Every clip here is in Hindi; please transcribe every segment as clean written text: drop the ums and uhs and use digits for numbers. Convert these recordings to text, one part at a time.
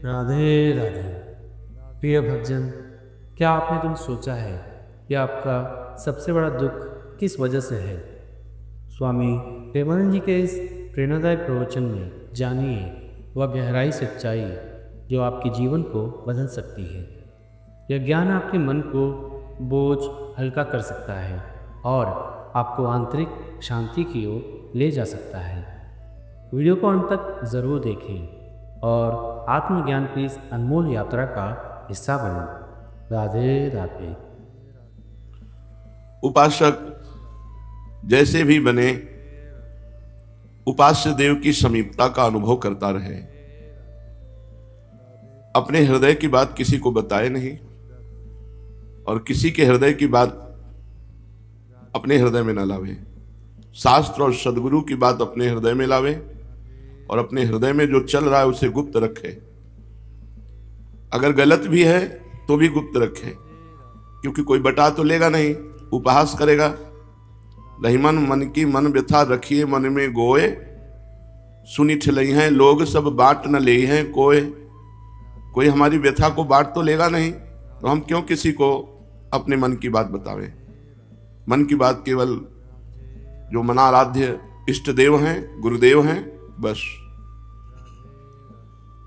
राधे राधे। प्रिय भक्तजन, क्या आपने तुम सोचा है कि आपका सबसे बड़ा दुख किस वजह से है? स्वामी प्रेमानंद जी के इस प्रेरणादायक प्रवचन में जानिए वह गहराई सच्चाई जो आपके जीवन को बदल सकती है। यह ज्ञान आपके मन को बोझ हल्का कर सकता है और आपको आंतरिक शांति की ओर ले जा सकता है। वीडियो को अंत तक ज़रूर देखें और आत्मज्ञान की इस अनमोल यात्रा का हिस्सा बनें। राधे राधे। उपासक जैसे भी बने, उपास्य देव की समीपता का अनुभव करता रहे। अपने हृदय की बात किसी को बताए नहीं और किसी के हृदय की बात अपने हृदय में न लावे। शास्त्र और सदगुरु की बात अपने हृदय में लावे और अपने हृदय में जो चल रहा है उसे गुप्त रखे। अगर गलत भी है तो भी गुप्त रखे, क्योंकि कोई बता तो लेगा नहीं, उपहास करेगा। नहीं मन की मन व्यथा रखिए मन में गोए, सुनी ठिलई हैं लोग सब बांट न ले हैं कोय। कोई हमारी व्यथा को बांट तो लेगा नहीं, तो हम क्यों किसी को अपने मन की बात बतावें। मन की बात केवल जो मनाराध्य इष्ट देव हैं, गुरुदेव हैं, बस।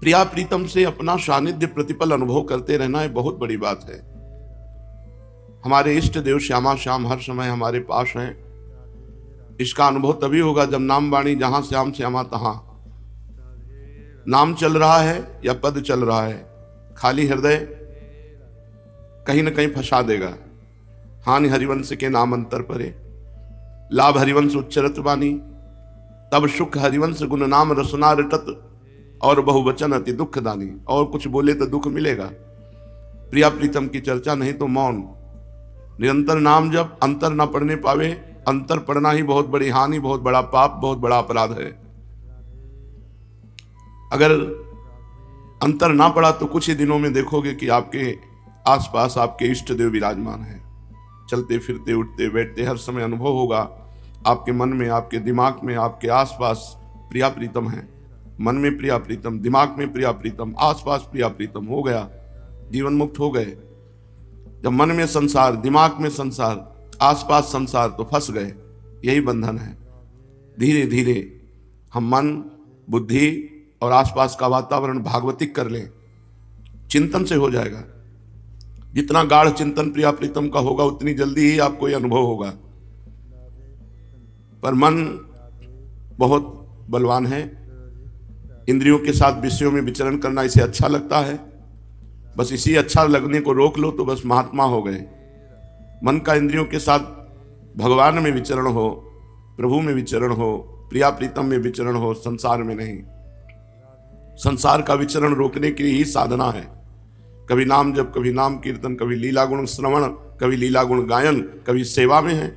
प्रिया प्रीतम से अपना सानिध्य प्रतिपल अनुभव करते रहना है, बहुत बड़ी बात है। हमारे इष्ट देव श्यामा श्याम हर समय हमारे पास हैं। इसका अनुभव तभी होगा जब नाम वाणी जहां श्याम श्यामा तहां। नाम चल रहा है या पद चल रहा है, खाली हृदय कहीं न कहीं फंसा देगा। हानि हरिवंश के नाम अंतर परे, लाभ हरिवंश उच्चरत वाणी, तब सुख हरिवंश गुण नाम रसना रटत, और बहुवचन अति दुख दानी। और कुछ बोले तो दुख मिलेगा। प्रिया प्रीतम की चर्चा नहीं तो मौन। निरंतर नाम जब अंतर ना पढ़ने पावे, अंतर पढ़ना ही बहुत बड़ी हानि, बहुत बड़ा पाप, बहुत बड़ा अपराध है। अगर अंतर ना पड़ा तो कुछ ही दिनों में देखोगे कि आपके आसपास आपके इष्ट देव विराजमान हैं। चलते फिरते उठते बैठते हर समय अनुभव होगा आपके मन में, आपके दिमाग में, आपके आसपास प्रिया प्रीतम है। मन में प्रिया प्रीतम, दिमाग में प्रिया प्रीतम, आसपास प्रिया प्रीतम। हो गया, जीवन मुक्त हो गए। जब मन में संसार, दिमाग में संसार, आसपास संसार, तो फंस गए। यही बंधन है। धीरे धीरे हम मन, बुद्धि और आसपास का वातावरण भागवतिक कर लें, चिंतन से हो जाएगा। जितना गाढ़ चिंतन प्रिया प्रीतम का होगा उतनी जल्दी ही आपको यह अनुभव होगा। पर मन बहुत बलवान है। इंद्रियों के साथ विषयों में विचरण करना इसे अच्छा लगता है। बस इसी अच्छा लगने को रोक लो तो बस महात्मा हो गए। मन का इंद्रियों के साथ भगवान में विचरण हो, प्रभु में विचरण हो, प्रिया प्रीतम में विचरण हो, संसार में नहीं। संसार का विचरण रोकने की ही साधना है। कभी नाम जप, कभी नाम कीर्तन, कभी लीला गुण श्रवण, कभी लीला गुण गायन, कभी सेवा में है।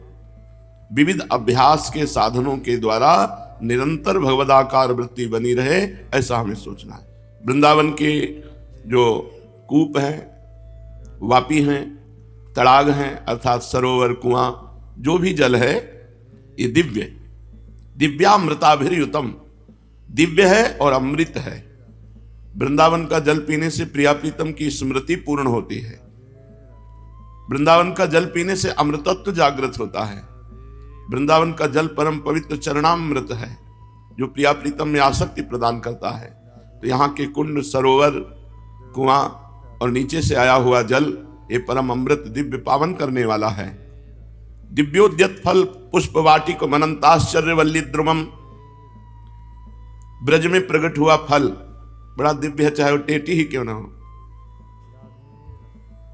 विविध अभ्यास के साधनों के द्वारा निरंतर भगवदाकार वृत्ति बनी रहे, ऐसा हमें सोचना है। वृंदावन के जो कूप हैं, वापी हैं, तड़ाग हैं, अर्थात सरोवर, कुआं, जो भी जल है, ये दिव्य, दिव्यामृताभिर्युतम, दिव्य है और अमृत है। वृंदावन का जल पीने से प्रिया प्रीतम की स्मृति पूर्ण होती है। वृंदावन का जल पीने से अमृतत्व जागृत होता है। वृंदावन का जल परम पवित्र चरणामृत है, जो प्रिया प्रीतम में आसक्ति प्रदान करता है। तो यहाँ के कुंड, सरोवर, कुआं और नीचे से आया हुआ जल, ये परम अमृत दिव्य पावन करने वाला है। दिव्योद्यत फल पुष्प वाटिक मनंताश्चर्य वल्ली द्रुमम, ब्रज में प्रकट हुआ फल बड़ा दिव्य है, चाहे वो टेटी ही क्यों ना हो।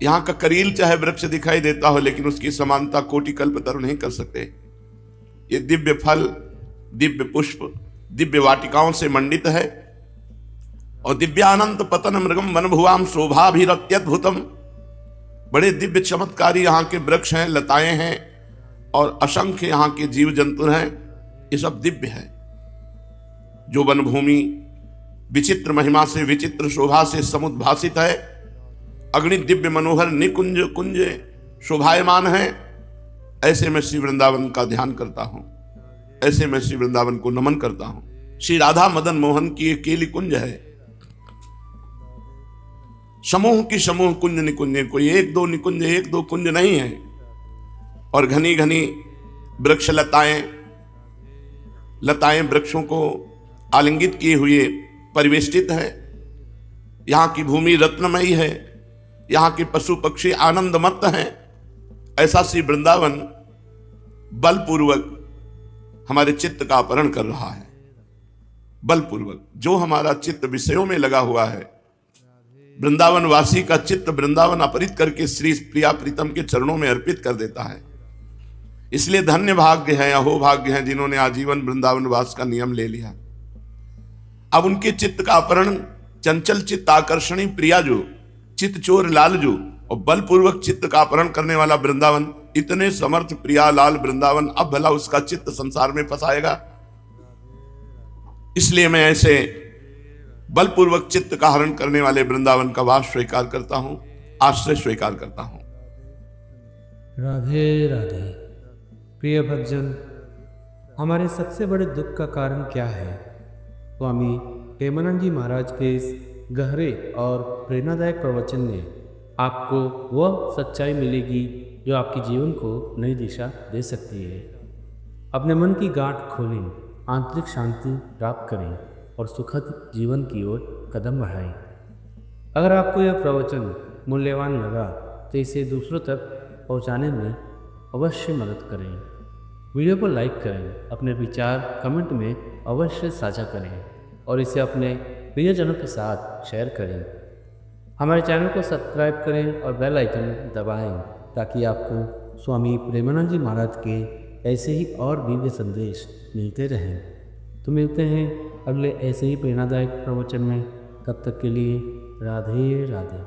यहाँ का करील चाहे वृक्ष दिखाई देता हो, लेकिन उसकी समानता कोटि कल्पतरु नहीं कर सकते। ये दिव्य फल, दिव्य पुष्प, दिव्य वाटिकाओं से मंडित है। और दिव्यानंद पतन मृगम वन भुवाम शोभाभिरत्यद्भुतम, बड़े दिव्य चमत्कारी यहाँ के वृक्ष हैं, लताएं हैं और असंख्य यहाँ के जीव जंतु हैं। ये सब दिव्य है। जो वन भूमि विचित्र महिमा से, विचित्र शोभा से समुद्भासित है, अग्नि दिव्य मनोहर निकुंज कुंज शोभायमान है, ऐसे मैं श्री वृंदावन का ध्यान करता हूं, ऐसे मैं श्री वृंदावन को नमन करता हूं। श्री राधा मदन मोहन की एक केली कुंज है। समूह की समूह कुंज निकुंज, कोई एक दो निकुंज, एक दो कुंज नहीं है। और घनी घनी वृक्ष लताएं वृक्षों को आलिंगित किए हुए परिवेष्टित है। यहाँ की भूमि रत्नमयी है, यहाँ के पशु पक्षी आनंदमत हैं। ऐसा श्री वृंदावन बलपूर्वक हमारे चित्त का अपहरण कर रहा है। बलपूर्वक जो हमारा चित्त विषयों में लगा हुआ है, वृंदावन वासी का चित्त वृंदावन अपहरित करके श्री प्रिया प्रीतम के चरणों में अर्पित कर देता है। इसलिए धन्य भाग्य है, अहो भाग्य है जिन्होंने आजीवन वृंदावन वास का नियम ले लिया। अब उनके चित्त का अपहरण, चंचल चित्त आकर्षणी प्रिया जो, चित्त चोर लाल जो, और बलपूर्वक चित्त का अपहरण करने वाला वृंदावन, इतने समर्थ प्रिया लाल वृंदावन अब भला उसका चित्त संसार में फंसाएगा। इसलिए मैं ऐसे बलपूर्वक चित्त का हरण करने वाले वृंदावन का वास स्वीकार करता हूं, आश्रय स्वीकार करता हूं। राधे राधे। प्रिय भक्तजन, हमारे सबसे बड़े दुख का कारण क्या है? स्वामी प्रेमानंद जी महाराज के इस गहरे और प्रेरणादायक प्रवचन में आपको वह सच्चाई मिलेगी जो आपके जीवन को नई दिशा दे सकती है। अपने मन की गांठ खोलें, आंतरिक शांति प्राप्त करें और सुखद जीवन की ओर कदम बढ़ाएं। अगर आपको यह प्रवचन मूल्यवान लगा तो इसे दूसरों तक पहुंचाने में अवश्य मदद करें। वीडियो को लाइक करें, अपने विचार कमेंट में अवश्य साझा करें और इसे अपने प्रियजनों के साथ शेयर करें। हमारे चैनल को सब्सक्राइब करें और बेल आइकन दबाएं ताकि आपको स्वामी प्रेमानंद जी महाराज के ऐसे ही और दिव्य संदेश मिलते रहें। तो मिलते हैं अगले ऐसे ही प्रेरणादायक प्रवचन में। तब तक के लिए राधे राधे।